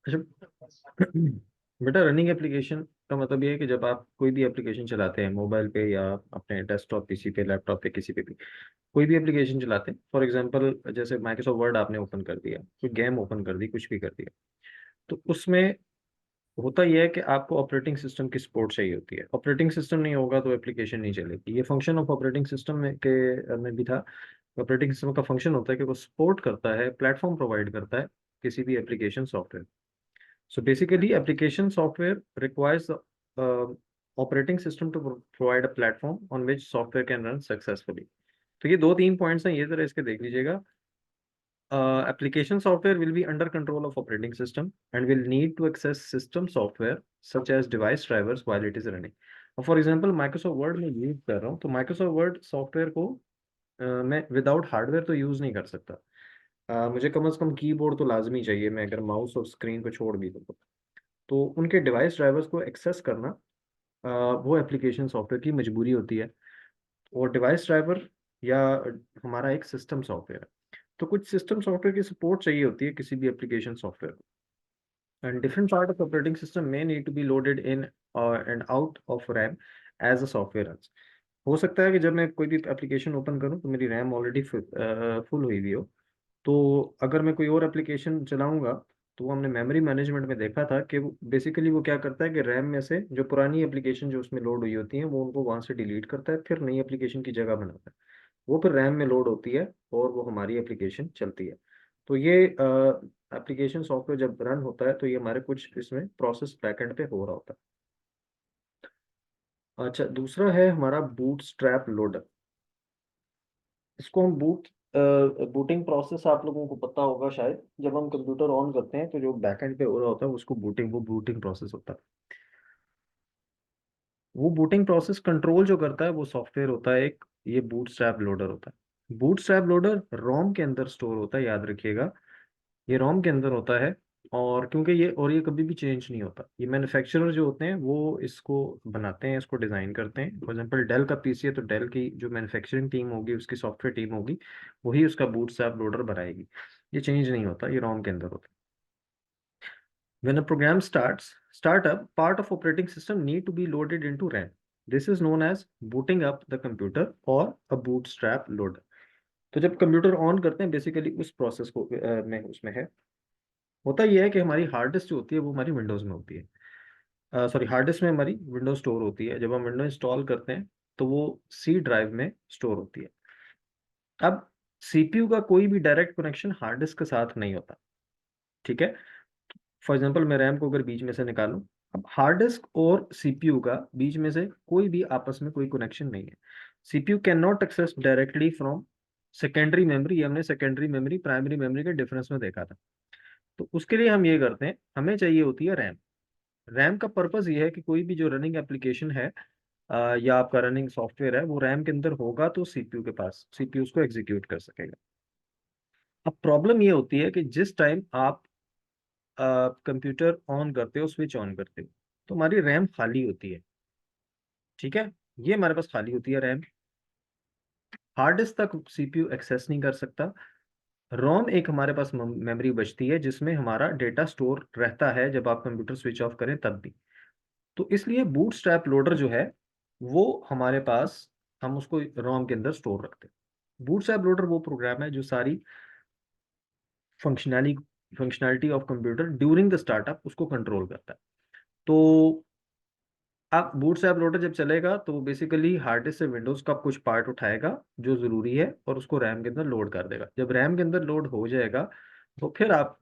अच्छा। बेटा, running application का मतलब ये है कि जब आप कोई भी एप्लीकेशन चलाते हैं मोबाइल पे या अपने डेस्कटॉप पीसी पे, लैपटॉप पे, किसी पे भी कोई भी एप्लीकेशन चलाते हैं, फॉर एग्जांपल जैसे माइक्रोसॉफ्ट वर्ड आपने ओपन कर दिया, कोई गेम ओपन कर दी, कुछ भी कर दिया, तो उसमें होता यह है कि आपको ऑपरेटिंग सिस्टम की सपोर्ट चाहिए होती है। ऑपरेटिंग सिस्टम नहीं होगा तो एप्लीकेशन नहीं चलेगी। ये फंक्शन ऑफ ऑपरेटिंग सिस्टम में भी था। ऑपरेटिंग सिस्टम का फंक्शन होता है कि वो सपोर्ट करता है, प्लेटफॉर्म प्रोवाइड करता है किसी भी application software. So basically, application software requires the operating system to provide a platform on which software can run successfully. तो ये दो तीन पॉइंट्स हैं, ये जरा इसके देख लीजिएगा। Application software will be under control of operating system and will need to access system software such as device drivers while it is running. अब फॉर एग्जांपल माइक्रोसॉफ्ट वर्ड में यूज कर रहा हूँ, तो माइक्रोसॉफ्ट वर्ड सॉफ्टवेयर को मैं without hardware तो use नहीं कर सकता। मुझे कम से कम कीबोर्ड तो लाजमी चाहिए, मैं अगर माउस और स्क्रीन को छोड़ भी दूँ तो उनके डिवाइस ड्राइवर्स को एक्सेस करना वो एप्लीकेशन सॉफ्टवेयर की मजबूरी होती है। और डिवाइस ड्राइवर या हमारा एक सिस्टम सॉफ्टवेयर है, तो कुछ सिस्टम सॉफ्टवेयर की सपोर्ट चाहिए होती है किसी भी एप्लीकेशन सॉफ्टवेयर को। And different part of operating system में need to be loaded in and out of RAM as a software runs. हो सकता है कि जब मैं कोई भी एप्लीकेशन ओपन करूं तो मेरी रैम ऑलरेडी फुल हुई हुई हो, तो अगर मैं कोई और एप्लीकेशन चलाऊंगा तो वो हमने मेमोरी मैनेजमेंट में देखा था कि वो बेसिकली वो क्या करता है कि रैम में से जो पुरानी एप्लीकेशन जो उसमें लोड हुई होती हैं वो उनको वहां से डिलीट करता है, फिर नई एप्लीकेशन की जगह बनाता है। वो फिर रैम में लोड होती है और वो हमारी एप्लीकेशन चलती है। तो ये एप्लीकेशन सॉफ्टवेयर जब रन होता है तो ये हमारे कुछ इसमें प्रोसेस बैकएंड पे हो रहा होता है। अच्छा, दूसरा है हमारा बूट स्ट्रैप लोडर। इसको हम बूटिंग प्रोसेस आप लोगों को पता होगा शायद, जब हम कंप्यूटर ऑन करते हैं तो जो बैकएंड पे हो रहा होता है उसको बूटिंग प्रोसेस होता है। वो बूटिंग प्रोसेस कंट्रोल जो करता है वो सॉफ्टवेयर होता है एक, ये बूटस्ट्रैप लोडर होता है। बूटस्ट्रैप लोडर रोम के अंदर स्टोर होता है, याद रखिएगा, ये रोम के अंदर होता है। और क्योंकि ये कभी भी चेंज नहीं होता, ये मैन्युफैक्चरर जो होते हैं वो इसको बनाते हैं, इसको डिज़ाइन करते हैं। फॉर एग्जांपल डेल का पीसी है तो डेल की जो मैन्युफैक्चरिंग टीम होगी, उसकी सॉफ्टवेयर टीम होगी, वही उसका बूटस्ट्रैप लोडर बनाएगी। ये चेंज नहीं होता, ये रोम के अंदर होता है। When a program start up, part of operating system need to be loaded into RAM. This is known as booting up the computer or a bootstrap loader. तो जब कंप्यूटर ऑन करते हैं बेसिकली उस प्रोसेस को में उसमें है, होता यह है कि हमारी हार्ड डिस्क जो होती है वो हमारी विंडोज में होती है। सॉरी, हार्ड डिस्क में हमारी विंडोज स्टोर होती है। जब हम विंडो इंस्टॉल करते हैं तो वो सी ड्राइव में स्टोर होती है। अब सीपीयू का कोई भी डायरेक्ट कनेक्शन हार्ड डिस्क के साथ नहीं होता, ठीक है। फॉर एग्जांपल मैं रैम को अगर बीच में से निकालूं, अब हार्ड डिस्क और सीपीयू का बीच में से कोई भी आपस में कोई कनेक्शन नहीं है। CPU can not access directly from secondary memory. हमने सेकेंडरी मेमोरी प्राइमरी मेमोरी के डिफरेंस में देखा था। तो उसके लिए हम ये करते हैं, हमें चाहिए होती है रैम। रैम का पर्पस ये है कि कोई भी जो रनिंग एप्लीकेशन है या आपका रनिंग सॉफ्टवेयर है वो रैम के अंदर होगा तो सीपीयू के पास, सीपीयू उसको एग्जीक्यूट कर सकेगा। अब प्रॉब्लम ये होती है कि जिस टाइम आप कंप्यूटर ऑन करते हो, स्विच ऑन करते हो, तो हमारी रैम खाली होती है, ठीक है। ये हमारे पास खाली होती है रैम। हार्ड डिस्क तक सीपीयू एक्सेस नहीं कर सकता। रोम एक हमारे पास मेमोरी बचती है जिसमें हमारा डेटा स्टोर रहता है जब आप कंप्यूटर स्विच ऑफ करें तब भी। तो इसलिए बूटस्ट्रैप लोडर जो है वो हमारे पास, हम उसको रोम के अंदर स्टोर रखते हैं। बूटस्ट्रैप लोडर वो प्रोग्राम है जो सारी functionality functionality of computer during the startup उसको कंट्रोल करता है। तो आप बूटस्ट्रैप लोडर जब चलेगा तो बेसिकली हार्ड डिस्क से विंडोज का कुछ पार्ट उठाएगा जो जरूरी है और उसको रैम के अंदर लोड कर देगा। जब रैम के अंदर लोड हो जाएगा तो फिर आप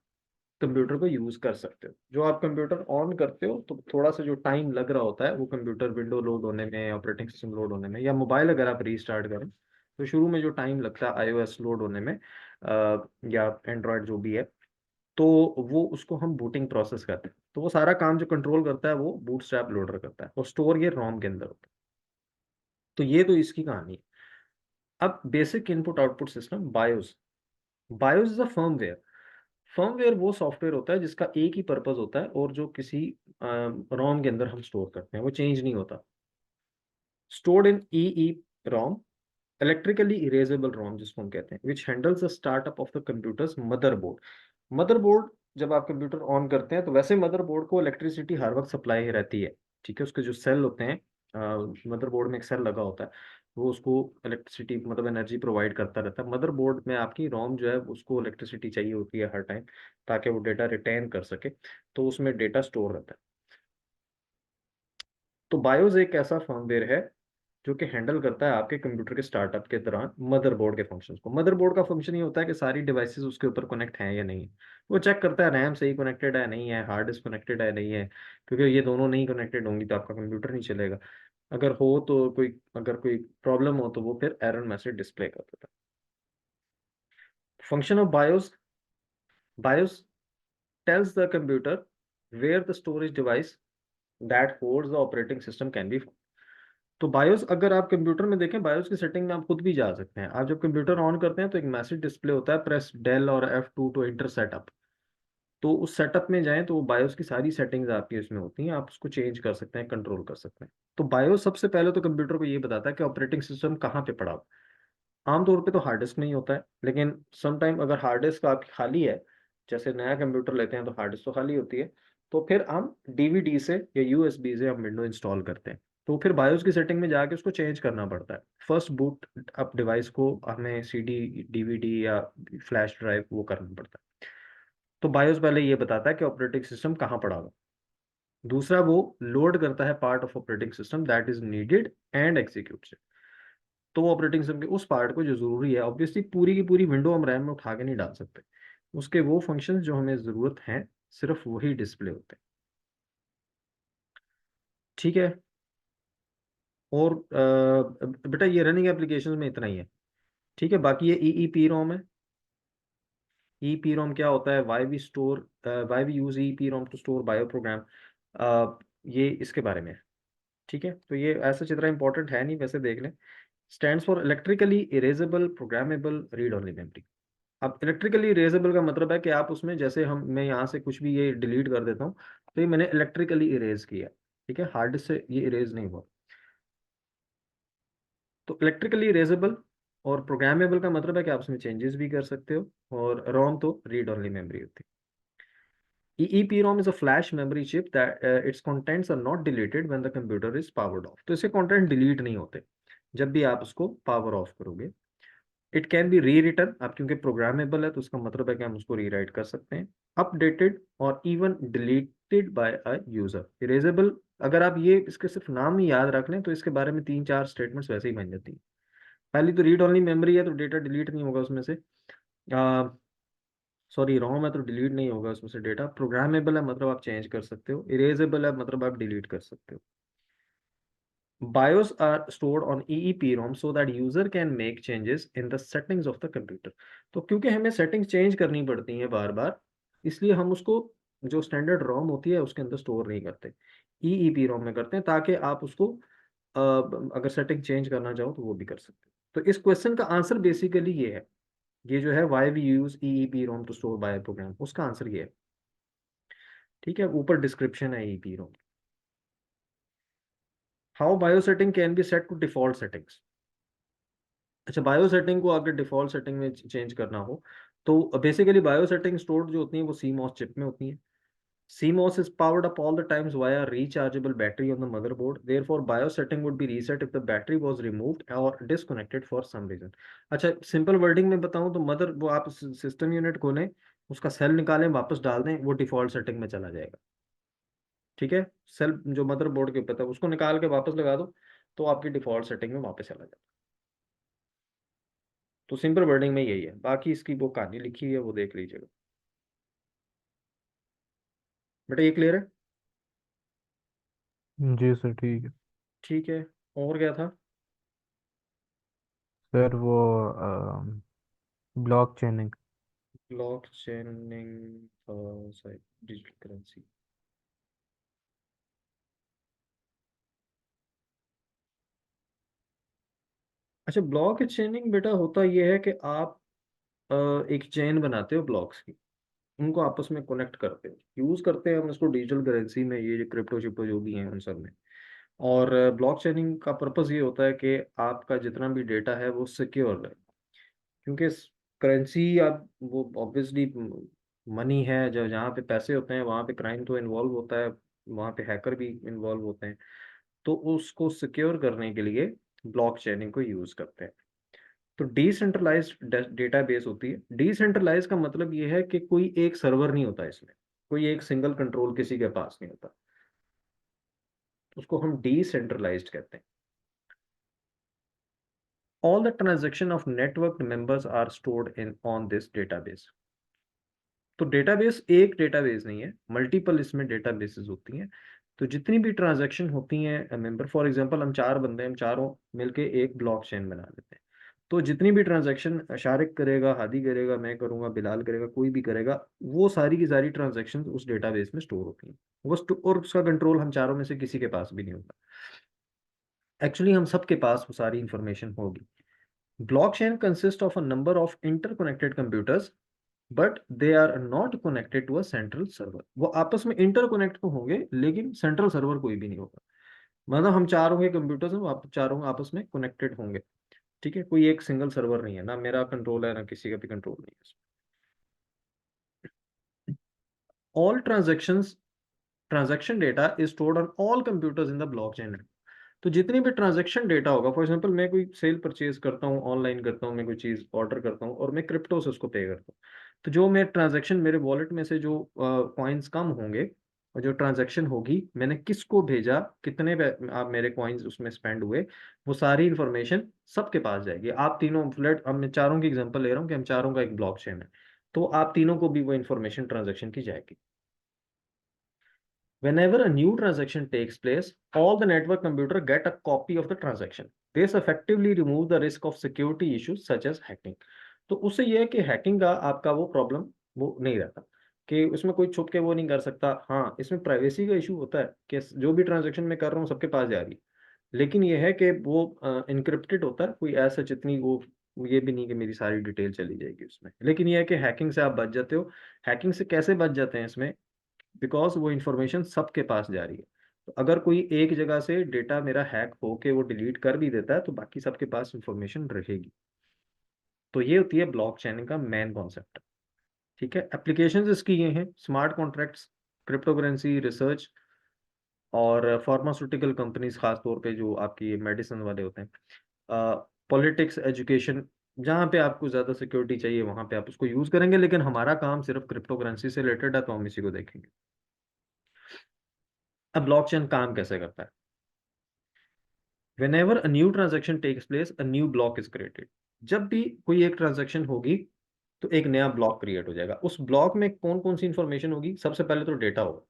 कंप्यूटर को यूज कर सकते हो। जो आप कंप्यूटर ऑन करते हो तो थोड़ा सा जो टाइम लग रहा होता है वो कंप्यूटर विंडो लोड होने में, ऑपरेटिंग सिस्टम लोड होने में, या मोबाइल अगर आप रीस्टार्ट करें तो शुरू में जो टाइम लगता है आईओएस लोड होने में या एंड्रॉयड जो भी है, तो वो उसको हम बूटिंग प्रोसेस कहते हैं। तो वो सारा काम जो कंट्रोल करता है वो बूटस्ट्रैप लोडर करता है और स्टोर ये रोम के अंदर होता है। तो ये तो इसकी कहानी है। अब basic input output system BIOS. BIOS is a firmware. Firmware वो सॉफ्टवेयर होता है जिसका एक ही पर्पस होता है और जो किसी रोम के अंदर हम स्टोर करते हैं, वो चेंज नहीं होता। Stored in E E ROM electrically erasable ROM जिसको हम कहते हैं, which handles the startup of the computer's motherboard. Motherboard जब आप कंप्यूटर ऑन करते हैं तो वैसे मदरबोर्ड को इलेक्ट्रिसिटी हर वक्त सप्लाई रहती है, ठीक है। उसके जो सेल होते हैं, मदरबोर्ड में एक सेल लगा होता है, वो उसको इलेक्ट्रिसिटी मतलब एनर्जी प्रोवाइड करता रहता है। मदरबोर्ड में आपकी रोम जो है उसको इलेक्ट्रिसिटी चाहिए होती है हर टाइम, ताकि वो डेटा रिटेन कर सके, तो उसमें डेटा स्टोर रहता है। तो बायोस एक ऐसा फर्मवेयर है जो कि हैंडल करता है आपके कंप्यूटर के स्टार्टअप के दौरान मदरबोर्ड के फंक्शंस को। मदरबोर्ड का फंक्शन ये होता है कि सारी डिवाइसेस उसके ऊपर कनेक्ट हैं या नहीं। वो चेक करता है रैम सही कनेक्टेड है नहीं है, हार्ड डिस्क कनेक्टेड है नहीं है, क्योंकि ये दोनों नहीं कनेक्टेड होंगी तो आपका कंप्यूटर नहीं चलेगा। अगर कोई प्रॉब्लम हो तो वो फिर एरर मैसेज डिस्प्ले कर देता है। Function of BIOS tells the computer where the storage device that holds the operating system can be found। तो बायोस अगर आप कंप्यूटर में देखें, बायोस की सेटिंग में आप खुद भी जा सकते हैं। आप जब कंप्यूटर ऑन करते हैं तो एक मैसेज डिस्प्ले होता है, प्रेस डेल और F2 टू एंटर सेटअप। तो उस सेटअप में जाएं तो बायोस की सारी सेटिंग्स आपकी उसमें होती हैं, आप उसको चेंज कर सकते हैं, कंट्रोल कर सकते हैं। तो बायोस सबसे पहले तो कंप्यूटर को ये बताता है कि ऑपरेटिंग सिस्टम कहाँ पे पड़ा हो। आमतौर पे तो हार्ड डिस्क नहीं होता है, लेकिन सम टाइम अगर हार्ड डिस्क आपकी खाली है, जैसे नया कंप्यूटर लेते हैं तो हार्ड डिस्क तो खाली होती है, तो फिर हम डीवीडी से या यूएसबी से हम विंडो इंस्टॉल करते हैं। तो फिर बायोस की सेटिंग में जाके उसको चेंज करना पड़ता है। फर्स्ट बूट अप डिवाइस को हमें सीडी, डीवीडी या फ्लैश ड्राइव वो करना पड़ता है। तो बायोस पहले ये बताता है कि ऑपरेटिंग सिस्टम कहाँ पड़ा हुआ। दूसरा, वो लोड करता है part of operating system that is needed and execute. तो वो ऑपरेटिंग सिस्टम के उस पार्ट को जो जरूरी है, ऑब्वियसली पूरी की पूरी विंडो हम रैम में उठा के नहीं डाल सकते, उसके वो फंक्शंस जो हमें जरूरत है सिर्फ वही डिस्प्ले होते हैं, ठीक है। और बेटा ये रनिंग एप्लीकेशन में इतना ही है, ठीक है। बाकी ये ई पी रोम है। ई पी रोम क्या होता है? Why we use E P ROM to store bio program, ये इसके बारे में है, ठीक है। तो ये ऐसा चित्र इंपॉर्टेंट है नहीं, वैसे देख लें। Stands for electrically erasable programmable read only memory. अब इलेक्ट्रिकली इरेजेबल का मतलब है कि आप उसमें, जैसे मैं यहाँ से कुछ भी ये डिलीट कर देता हूँ तो ये मैंने इलेक्ट्रिकली इरेज किया, ठीक है, हार्ड डिस्क से ये इरेज नहीं हुआ। तो इलेक्ट्रिकली इरेजेबल और प्रोग्रामेबल का मतलब है कि आप उसमें चेंजेस भी कर सकते हो, और रोम तो रीड ओनली मेमोरी होती है। EEPROM is a flash memory chip that its contents are not deleted when the computer is powered off। तो इसके कंटेंट डिलीट नहीं होते जब भी आप उसको पावर ऑफ करोगे। इट कैन बी री रिटर्न, अब क्योंकि प्रोग्रामेबल है तो उसका मतलब है कि हम उसको रीराइट कर सकते हैं, अपडेटेड और even deleted bye a user. Erasable, अगर आप ये इसके सिर्फ नाम ही याद रख लें तो इसके बारे में 3-4 स्टेटमेंट्स वैसे ही बन जाती हैं। पहली तो रीड ओनली मेमोरी है तो डेटा डिलीट नहीं होगा उसमें से, सॉरी रोम है तो डिलीट नहीं होगा उसमें से डेटा। प्रोग्रामेबल है मतलब आप चेंज कर सकते हो, इरेजेबल है मतलब आप डिलीट कर सकते हो। BIOS are stored on EEPROM so that user can make changes in the settings of the computer। तो क्योंकि हमें सेटिंग्स चेंज करनी पड़ती हैं बार बार, इसलिए हम उसको जो स्टैंडर्ड रोम होती है उसके अंदर स्टोर नहीं करते, EEPROM में करते हैं, ताकि आप उसको अगर सेटिंग चेंज करना चाहो तो वो भी कर सकते हो। तो इस क्वेश्चन का आंसर बेसिकली ये है, ये जो है why we use EEPROM to store bio program, उसका आंसर ये है, ठीक है। ऊपर डिस्क्रिप्शन है EEPROM। How bio setting can be set to default settings. अच्छा, बायो सेटिंग को अगर डिफॉल्ट सेटिंग में चेंज करना हो तो बेसिकली बायो सेटिंग स्टोर्ड जो होती है वो सीमॉस चिप में होती है। CMOS is powered up all the times via rechargeable battery on the motherboard. Therefore, BIOS setting would be reset if the battery was removed or disconnected for some reason। अच्छा, simple wording में बताऊं तो वो आप system unit खोलें, उसका cell निकालें, वापस डाल दें, वो डिफॉल्ट सेटिंग में चला जाएगा, ठीक है। सेल जो मदरबोर्ड के ऊपर था उसको निकाल के वापस लगा दो तो आपकी डिफॉल्ट सेटिंग में वापस चला जाएगा। तो सिंपल वर्डिंग में यही है, बाकी इसकी वो कहानी लिखी हुई है वो देख लीजिएगा। बेटा ये क्लियर है? जी सर ठीक है। ठीक है। और क्या था? सर वो ब्लॉक चेनिंग। Block चेनिंग, digital currency. अच्छा, ब्लॉक चेनिंग बेटा होता यह है कि आप अ, एक चेन बनाते हो ब्लॉक्स की, उनको आपस में कनेक्ट करते हो, यूज करते हैं हम इसको डिजिटल करेंसी में, ये जो क्रिप्टो शिप्टो जो भी हैं उन सब में। और ब्लॉकचेनिंग का पर्पस ये होता है कि आपका जितना भी डेटा है वो सिक्योर रहे, क्योंकि करेंसी आप वो ऑब्वियसली मनी है, जो जहाँ पे पैसे होते हैं वहाँ पे क्राइम तो इन्वॉल्व होता है, वहाँ पे हैकर भी इन्वॉल्व होते हैं। तो उसको सिक्योर करने के लिए ब्लॉकचेनिंग को यूज करते हैं। तो डिसेंट्रलाइज्ड डेटाबेस होती है। डिसेंट्रलाइज का मतलब ये है कि कोई एक सर्वर नहीं होता इसमें, कोई एक सिंगल कंट्रोल किसी के पास नहीं होता, उसको हम डिसेंट्रलाइज्ड कहते हैं। All the transaction of network members are stored in on this database. तो डेटाबेस एक डेटाबेस नहीं है, मल्टीपल इसमें डेटाबेसेस होती हैं। तो जितनी भी ट्रांजैक्शन होती हैं मेंबर, फॉर एग्जांपल हम चार बंदे हैं, हम चारों मिलके एक ब्लॉकचेन बना लेते हैं। तो जितनी भी ट्रांजैक्शन शारिक करेगा, हादी करेगा, मैं करूंगा, बिलाल करेगा, कोई भी करेगा, वो सारी की सारी ट्रांजैक्शन उस डेटाबेस में स्टोर होती हैं। और उसका कंट्रोल हम चारों में से किसी के पास भी नहीं होता। एक्चुअली हम सबके पास वो सारी इंफॉर्मेशन होगी। Blockchain consists of a number of interconnected computers, but they are not connected to a central server. वो आपस में इंटरकनेक्ट तो होंगे लेकिन सेंट्रल सर्वर कोई भी नहीं होगा। मतलब हम चारों के कंप्यूटर्स हैं, वो आप चारों आपस में कनेक्टेड होंगे। ठीक है, कोई एक सिंगल सर्वर नहीं है, ना मेरा कंट्रोल है ना किसी का भी कंट्रोल नहीं है। All transaction data is stored on all computers in the blockchain. तो जितनी भी ट्रांजैक्शन डेटा होगा, फॉर एग्जांपल मैं कोई सेल परचेज करता हूँ, ऑनलाइन करता हूँ, मैं कोई चीज ऑर्डर करता हूँ और मैं क्रिप्टो से उसको पे करता हूँ, तो जो मैं ट्रांजैक्शन मेरे वॉलेट में से जो कॉइन्स कम होंगे और जो ट्रांजैक्शन होगी मैंने किसको भेजा, कितने आप मेरे कॉइन्स उसमें स्पेंड हुए, वो सारी इंफॉर्मेशन सबके पास जाएगी। आप तीनों फ्लैट, अब मैं चारों की एग्जांपल ले रहा हूँ कि हम चारों का एक ब्लॉकचेन है, तो आप तीनों को भी वो इंफॉर्मेशन ट्रांजैक्शन की जाएगी। Whenever a new transaction takes place, all the network computer get a copy of the transaction. This effectively remove the risk of security issues such as hacking. तो उससे यह है कि हैकिंग का आपका वो प्रॉब्लम वो नहीं रहता, कि उसमें कोई छुप के वो नहीं कर सकता। हाँ, इसमें प्राइवेसी का इशू होता है कि जो भी ट्रांजेक्शन मैं कर रहा हूँ सबके पास जा रही है, लेकिन यह है कि वो इनक्रिप्टेड होता है, कोई ऐसा जितनी वो ये भी नहीं कि मेरी सारी डिटेल चली जाएगी उसमें। लेकिन यह है कि हैकिंग से आप बच जाते हो। हैकिंग से कैसे बच जाते हैं इसमें, बिकॉज वो इंफॉर्मेशन सबके पास जा रही है। तो अगर कोई एक जगह से डेटा मेरा हैक होके वो डिलीट कर भी देता है तो बाकी सबके पास इंफॉर्मेशन रहेगी। तो ये होती है ब्लॉकचेन का मेन कॉन्सेप्ट। ठीक है, एप्लीकेशंस इसकी ये हैं: smart contracts, crypto currency, research, और फार्मास्यूटिकल कंपनीज, खास तौर पे जो आपकी मेडिसिन वाले होते हैं, पॉलिटिक्स, एजुकेशन, जहाँ पे आपको ज़्यादा सिक्योरिटी चाहिए वहाँ पे आप उसको यूज़ करेंगे। लेकिन हमारा काम सिर्फ क्रिप्टो करेंसी से रिलेटेड है तो हम इसी को देखेंगे। अब ब्लॉकचेन काम कैसे करता है? Whenever a new transaction takes place, a new block is created. जब भी कोई एक ट्रांजैक्शन होगी तो एक नया ब्लॉक क्रिएट हो जाएगा। उस ब्लॉक में कौन कौन सी इंफॉर्मेशन होगी? सबसे पहले तो डेटा होगा।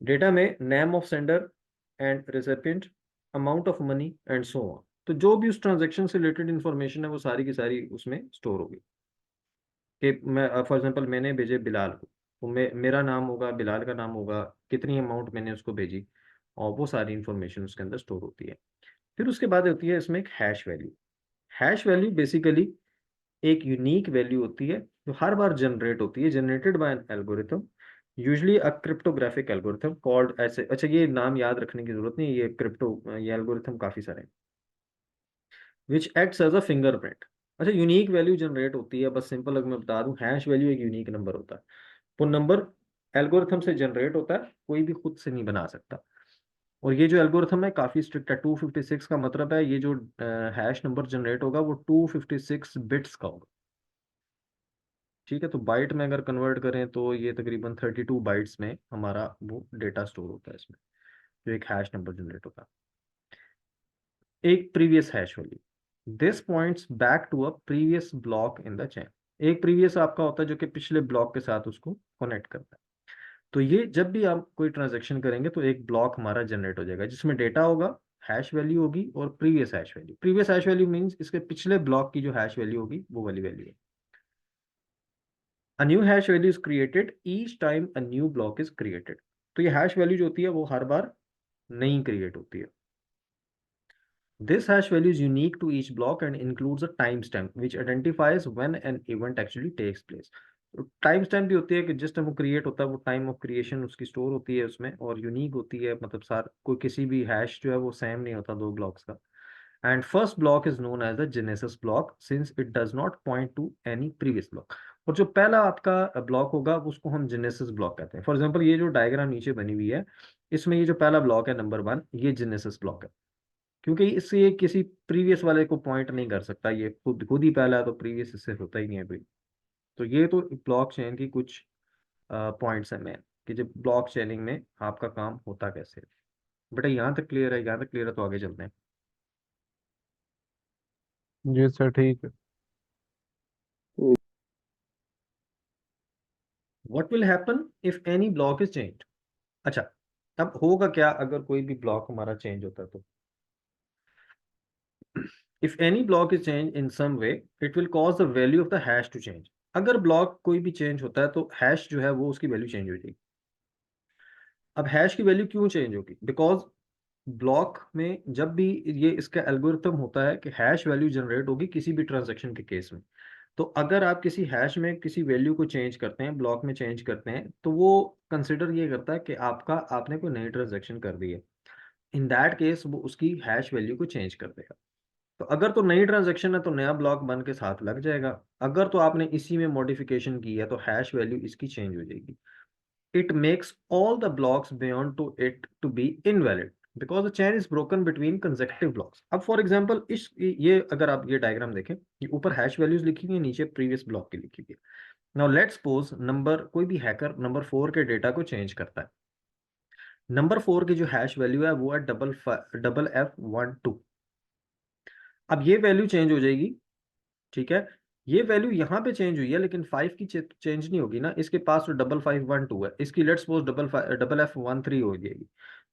डेटा में name of sender and recipient, amount of money and so on. तो जो भी उस ट्रांजैक्शन से रिलेटेड इंफॉर्मेशन है वो सारी की सारी उसमें स्टोर होगी। कि मैं फॉर एग्जांपल मैंने भेजे बिलाल को, तो मेरा नाम होगा, बिलाल का नाम होगा, कितनी अमाउंट मैंने उसको भेजी, और वो सारी इंफॉर्मेशन उसके अंदर स्टोर होती है। फिर उसके बाद होती है इसमें एक hash value. Hash value basically एक यूनिक वैल्यू होती है जो हर बार जनरेट होती है, generated by an algorithm, usually a cryptographic algorithm called ऐसे। अच्छा, ये नाम याद रखने की जरूरत नहीं, ये एल्गोरिथम काफी सारे हैं। Which acts as a fingerprint. अच्छा, यूनिक वैल्यू जनरेट होती है, बस सिंपल अगर मैं बता दूं, हैश वैल्यू एक यूनिक नंबर होता है। वो नंबर एल्गोरिथम से जनरेट होता है, कोई भी खुद से नहीं बना सकता। और ये जो एल्गोरिथम है काफी स्ट्रिक्ट है। 256 का मतलब है ये जो हैश नंबर जनरेट होगा वो 256 बिट्स का होगा। ठीक है, तो बाइट में अगर कन्वर्ट करें तो ये तकरीबन 32 बाइट्स में हमारा वो डेटा स्टोर होता है इसमें, जो एक हैश नंबर जनरेट होता है। एक previous hash value, this points back to a previous block in the chain. एक प्रीवियस आपका होता है जो कि पिछले ब्लॉक के साथ उसको कनेक्ट करता है। तो ये जब भी आप कोई ट्रांजेक्शन करेंगे तो एक ब्लॉक हमारा जनरेट हो जाएगा जिसमें डेटा होगा, हैश वैल्यू होगी और previous hash value. Previous hash value means इसके पिछले ब्लॉक की जो हैश वैल्यू होगी वो वाली वैल्यू है। A new hash value is created each time a new block is created. तो ये हैश वैल्यू जो होती है वो हर बार नई क्रिएट होती है। This hash value is unique to each block and includes a time stamp which identifies when an event actually takes place. Time stamp भी होती है कि जिस टाइम वो क्रिएट होता है वो टाइम ऑफ क्रिएशन उसकी स्टोर होती है उसमें, और यूनिक होती है, मतलब सार कोई किसी भी हैश जो है वो सेम नहीं होता दो ब्लॉक्स का। And first block is known as the genesis block since it does not point to any previous block. और जो पहला आपका ब्लॉक होगा उसको हम जेनेसिस ब्लॉक कहते हैं। फॉर एग्जाम्पल ये जो डायग्राम नीचे बनी हुई है, इसमें ये जो पहला ब्लॉक है नंबर 1, ये जेनेसिस ब्लॉक है, क्योंकि इससे ये किसी प्रीवियस वाले को पॉइंट नहीं कर सकता, ये खुद खुद ही पहला है, तो प्रीवियस इससे होता ही नहीं है कोई। तो ये तो ब्लॉक चेन की कुछ पॉइंट्स है मेन, कि जब ब्लॉक चेनिंग में आपका काम होता कैसे है। बेटा यहाँ तक क्लियर है? यहाँ तक क्लियर है तो आगे चलते हैं। जी सर ठीक है। What will happen if any block is change. अच्छा, अब होगा क्या अगर कोई भी ब्लॉक हमारा चेंज होता है तो, if any block is change in some way it will cause the value of the hash to change. अगर ब्लॉक कोई भी चेंज होता है तो हैश जो है वो उसकी वैल्यू चेंज हो जाएगी। अब हैश की वैल्यू क्यों चेंज होगी? बिकॉज ब्लॉक में जब भी ये इसका एल्गोरिथम होता है कि हैश वैल्यू जनरेट होगी किसी भी ट्रांजैक्शन के केस में। तो अगर आप किसी हैश में किसी वैल्यू को चेंज करते हैं, ब्लॉक में चेंज करते हैं, तो वो कंसिडर ये करता है कि आपने कोई नई ट्रांजैक्शन कर दी है। इन दैट केस वो उसकी हैश वैल्यू को चेंज कर देगा। तो अगर तो नई ट्रांजैक्शन है तो नया ब्लॉक बन के साथ लग जाएगा। अगर तो आपने इसी में मॉडिफिकेशन की है तो हैश वैल्यू इसकी चेंज हो जाएगी। It makes all the blocks beyond to it to be invalid because the chain is broken between consecutive blocks. अब फॉर एग्जांपल इस ये अगर आप ये डायग्राम देखें, ये ऊपर हैश वैल्यूज लिखी हुई है, नीचे प्रीवियस ब्लॉक की लिखी हुई है। नाउ लेट्स सपोज नंबर कोई भी हैकर नंबर 4 के डेटा को चेंज करता है। नंबर 4 की जो हैश वैल्यू है वो है डबल F12। अब ये वैल्यू चेंज हो जाएगी, ठीक है। ये वैल्यू यहाँ पे चेंज हुई है लेकिन 5 की चेंज नहीं होगी ना, इसके पास तो डबल 5 1 2 है, इसकी लेट्स सपोज डबल F13 हो जाएगी।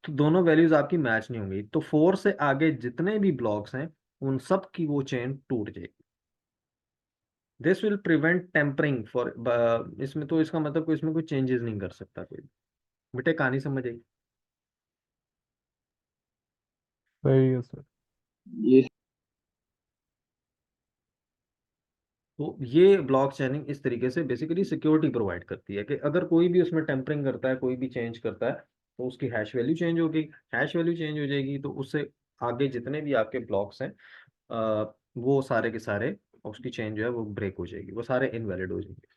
तो दोनों वैल्यूज आपकी मैच नहीं होंगी, तो 4 से आगे जितने भी ब्लॉक्स हैं उन सब की वो चेन टूट जाएगी। This will prevent tampering for, इसमें तो इसका मतलब कोई इसमें कोई चेंजेस नहीं कर सकता कोई। बेटे कहानी समझ आई? सही है सर। ये तो ये ब्लॉक चेनिंग इस तरीके से बेसिकली सिक्योरिटी प्रोवाइड करती है कि अगर कोई भी उसमें टेम्परिंग करता है, कोई भी चेंज करता है, तो उसकी हैश वैल्यू चेंज होगी। हैश वैल्यू चेंज हो जाएगी तो उससे आगे जितने भी आपके ब्लॉक्स हैं वो सारे के सारे, उसकी चेंज जो है वो ब्रेक हो जाएगी, वो सारे इनवैलिड हो जाएंगे।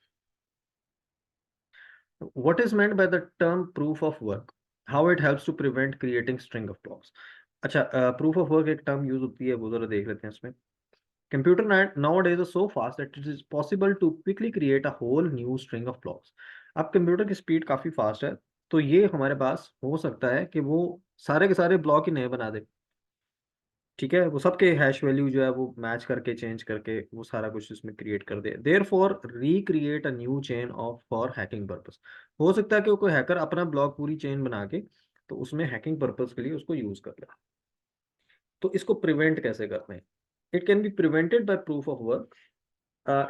What is meant by the term proof of work, how it helps to prevent creating string of blocks. अच्छा, प्रूफ ऑफ वर्क एक टर्म यूज होती है, वो जरा देख लेते हैं इसमें। Computer nowadays are so fast that it is possible to quickly create a whole new string of blocks. अब कंप्यूटर की स्पीड काफ़ी फास्ट है, तो ये हमारे पास हो सकता है कि वो सारे के सारे ब्लॉक ही नए बना दे। ठीक है, वो सबके हैश वैल्यू जो है वो मैच करके चेंज करके वो सारा कुछ इसमें क्रिएट कर दे। Therefore recreate a new chain of for hacking purpose. हो सकता है कि कोई हैकर अपना ब्लॉक पूरी चेन बना के तो उसमें हैकिंग पर्पस के लिए उसको यूज कर ले। तो इसको प्रिवेंट कैसे करते हैं? It can be prevented by proof of work.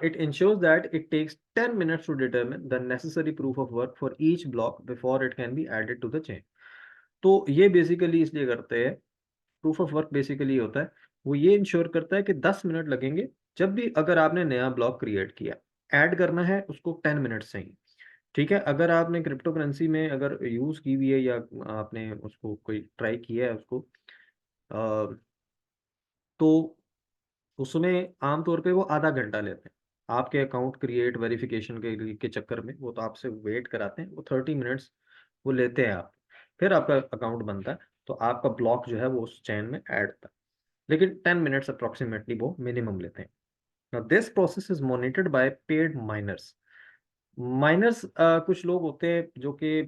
It ensures that it takes 10 minutes to determine the necessary proof of work for each block before it can be added to the chain. तो ये basically इसलिए करते हैं, proof of work basically होता है, वो ये ensure करता है कि 10 मिनट लगेंगे जब भी अगर आपने नया ब्लॉक क्रिएट किया, ऐड करना है उसको 10 मिनट से ही। ठीक है, अगर आपने क्रिप्टो करेंसी में अगर यूज की हुई है या आपने उसको कोई ट्राई किया है उसको, तो उसमें आमतौर पे वो आधा घंटा लेते हैं। आपके अकाउंट क्रिएट वेरिफिकेशन के चक्कर में वो तो आपसे वेट कराते हैं, वो 30 मिनट्स वो लेते हैं आप, फिर आपका अकाउंट बनता है, तो आपका ब्लॉक जो है वो उस चेन में ऐड होता है। लेकिन 10 मिनट्स अप्रोक्सीमेटली वो मिनिमम लेते हैं। Now this process is monitored by paid miners. Miners कुछ लोग होते हैं जो कि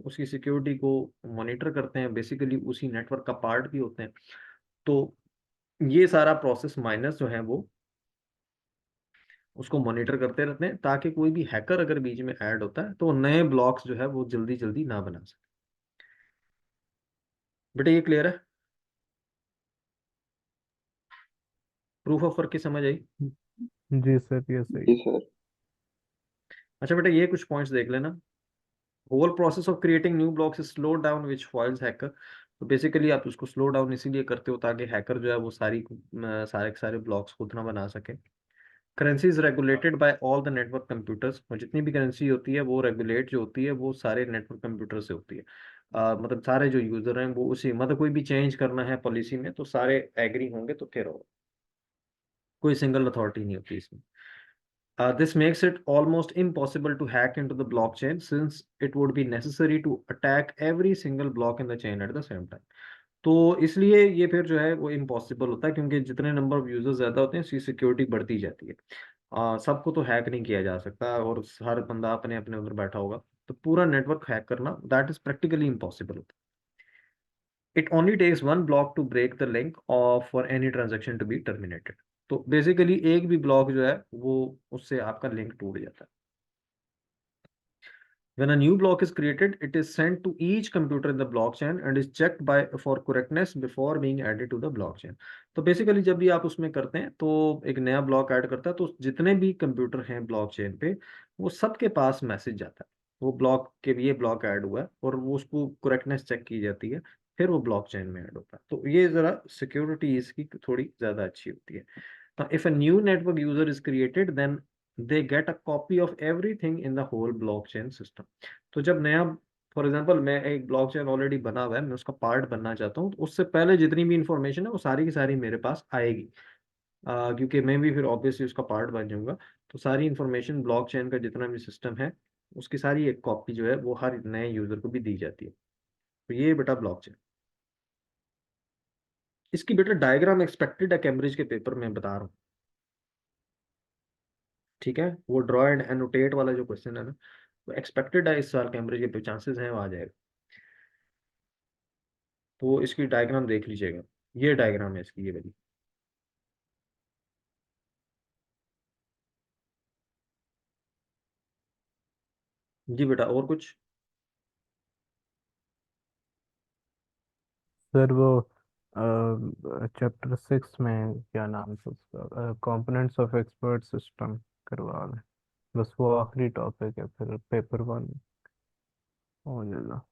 उसकी सिक्योरिटी को मॉनिटर करते हैं, बेसिकली उसी नेटवर्क का पार्ट भी होते हैं। तो ये सारा प्रोसेस माइनर्स जो है वो उसको मॉनिटर करते रहते हैं, ताकि कोई भी हैकर अगर बीच में ऐड होता है तो नए ब्लॉक्स जो है वो जल्दी जल्दी ना बना सके। बेटा ये क्लियर है? प्रूफ ऑफ वर्क की समझ आई? जी सर ये सही जी है। सर। अच्छा बेटा ये कुछ पॉइंट्स देख लेना। Whole process of creating new blocks is slow down which foils hacker. तो बेसिकली आप उसको स्लो डाउन इसीलिए करते हो ताकि हैकर जो है वो सारे के सारे ब्लॉक्स खुद ना बना सके। Currency is regulated by all the network computers, और जितनी भी करेंसी होती है वो रेगुलेट जो होती है वो सारे नेटवर्क कंप्यूटर से होती है। मतलब सारे जो यूजर हैं वो उसी, मतलब कोई भी चेंज करना है पॉलिसी में तो सारे एग्री होंगे तो फिर होगा, कोई सिंगल अथॉरिटी नहीं होती इसमें। This makes it almost impossible to hack into the blockchain since it would be necessary to attack every single block in the chain at the same time. तो इसलिए ये फिर जो है वो इम्पॉसिबल होता है, क्योंकि जितने नंबर ऑफ यूजर्स ज्यादा होते हैं उसकी सिक्योरिटी बढ़ती जाती है। सबको तो हैक नहीं किया जा सकता, और हर बंदा अपने अपने उधर बैठा होगा, तो पूरा नेटवर्क हैक करना दैट इज प्रैक्टिकली इम्पॉसिबल होता है। It only takes one block to break the link of for any transaction to be terminated. तो बेसिकली एक भी ब्लॉक जो है वो, उससे आपका लिंक टूट जाता है। When a new block is created, it is sent to each computer in the blockchain and is checked by for correctness before being added to the blockchain. तो बेसिकली जब भी आप उसमें करते हैं तो एक नया ब्लॉक ऐड करता है, तो जितने भी कंप्यूटर हैं ब्लॉकचेन पे वो सबके पास मैसेज जाता है, वो ब्लॉक के ये ब्लॉक ऐड हुआ है, और वो उसको करेक्टनेस चेक की जाती है, फिर वो ब्लॉकचेन में ऐड होता है। तो ये जरा सिक्योरिटी इसकी थोड़ी ज्यादा अच्छी होती है। If a new network user is created, then they get a copy of everything in the whole blockchain system. तो जब नया, फॉर एग्जांपल मैं एक ब्लॉकचेन ऑलरेडी बना हुआ है, मैं उसका पार्ट बनना चाहता हूँ, तो उससे पहले जितनी भी इंफॉर्मेशन है वो सारी की सारी मेरे पास आएगी। क्योंकि मैं भी फिर ऑब्वियसली उसका पार्ट बन जाऊंगा, तो सारी इंफॉर्मेशन ब्लॉकचेन का जितना भी सिस्टम है उसकी सारी एक कॉपी जो है वो हर नए यूजर को भी दी जाती है। तो ये बेटा ब्लॉकचेन। इसकी बेटा डायग्राम एक्सपेक्टेड है कैम्ब्रिज के पेपर में बता रहा हूँ। ठीक है, वो ड्रॉ एंड एनोटेट वाला जो क्वेश्चन है ना, वो एक्सपेक्टेड है इस साल कैम्ब्रिज के चांसेस हैं वो आ जाएगा। तो इसकी डायग्राम देख लीजिएगा, ये डायग्राम है इसकी, ये वाली। जी बेटा, और कुछ? सर वो चैप्टर 6 में क्या नाम था उसका, कंपोनेंट्स ऑफ एक्सपर्ट सिस्टम करवा लें। बस वो आखिरी टॉपिक है, फिर पेपर 1 हो जाएगा।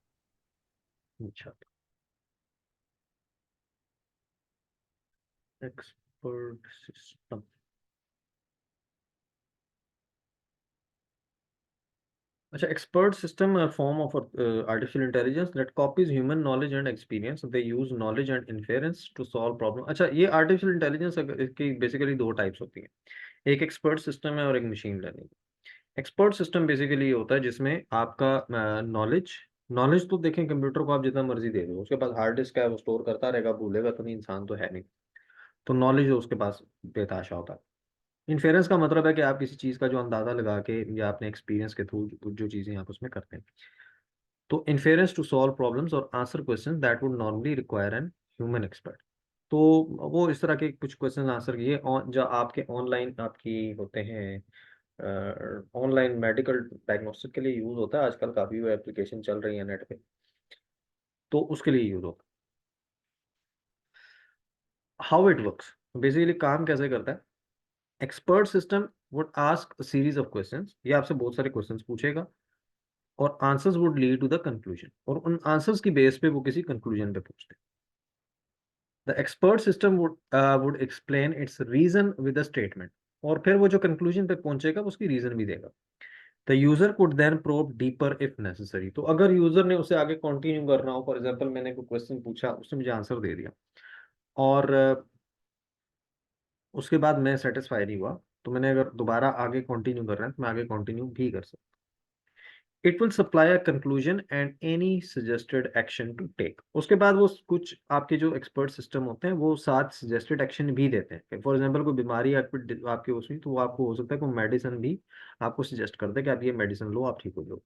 अच्छा, एक्सपर्ट सिस्टम। अच्छा, expert system form of artificial intelligence that copies human knowledge and experience, they use knowledge and inference to solve problem. अच्छा, ये आर्टिफिशियल इंटेलिजेंस की बेसिकली दो टाइप्स होती हैं, एक एक्सपर्ट सिस्टम है और एक machine learning. Expert system basically ये होता है जिसमें आपका नॉलेज, नॉलेज तो देखें कंप्यूटर को आप जितना मर्जी दे दो, उसके पास हार्ड डिस्क है, वो स्टोर करता रहेगा, भूलेगा तो नहीं, इंसान तो है नहीं। तो नॉलेज उसके पास बेताशा होता है। इन्फेरेंस का मतलब है कि आप किसी चीज़ का जो अंदाजा लगा के या अपने एक्सपीरियंस के थ्रू जो चीज़ें आप उसमें करते हैं। तो इन्फेरेंस टू सॉल्व प्रॉब्लम्स और answer question that would normally require an human expert. तो वो इस तरह के कुछ क्वेश्चन आंसर ये जो आपके ऑनलाइन आपकी होते हैं, ऑनलाइन मेडिकल डायग्नोस्टिक के लिए यूज होता है आजकल, काफ़ी वो एप्लीकेशन चल रही है नेट पे, तो उसके लिए यूज होता है। हाउ इट वर्क्स, बेसिकली काम कैसे करता है? Expert system would ask series of questions, ये आपसे बहुत सारे क्वेश्चंस पूछेगा, और answers would lead to the conclusion, और उन आंसर्स की बेस पे वो किसी कंक्लूजन पे पहुंचते हैं। The expert system would explain its reason with a statement, और फिर वो जो कंक्लूजन पे पहुंचेगा उसकी रीजन भी देगा। The user could then probe deeper if necessary, तो अगर यूजर ने उसे आगे कंटिन्यू करना हो, फॉर एग्जांपल मैंने कोई क्वेश्चन पूछा, उसने मुझे आंसर दे दिया, और उसके बाद मैं सेटिस्फाई नहीं हुआ, तो मैंने अगर दोबारा आगे कंटिन्यू कर रहा है तो मैं आगे कंटिन्यू भी कर सकता। It will supply a conclusion and any suggested action to take, उसके बाद वो कुछ आपके जो एक्सपर्ट सिस्टम होते हैं वो साथ सजेस्टेड एक्शन भी देते हैं। फॉर एग्जांपल कोई बीमारी आपके उसमें, तो वो आपको हो सकता है कोई मेडिसिन भी आपको सजेस्ट कर दे कि आप ये मेडिसिन लो, आप ठीक हो जाओ।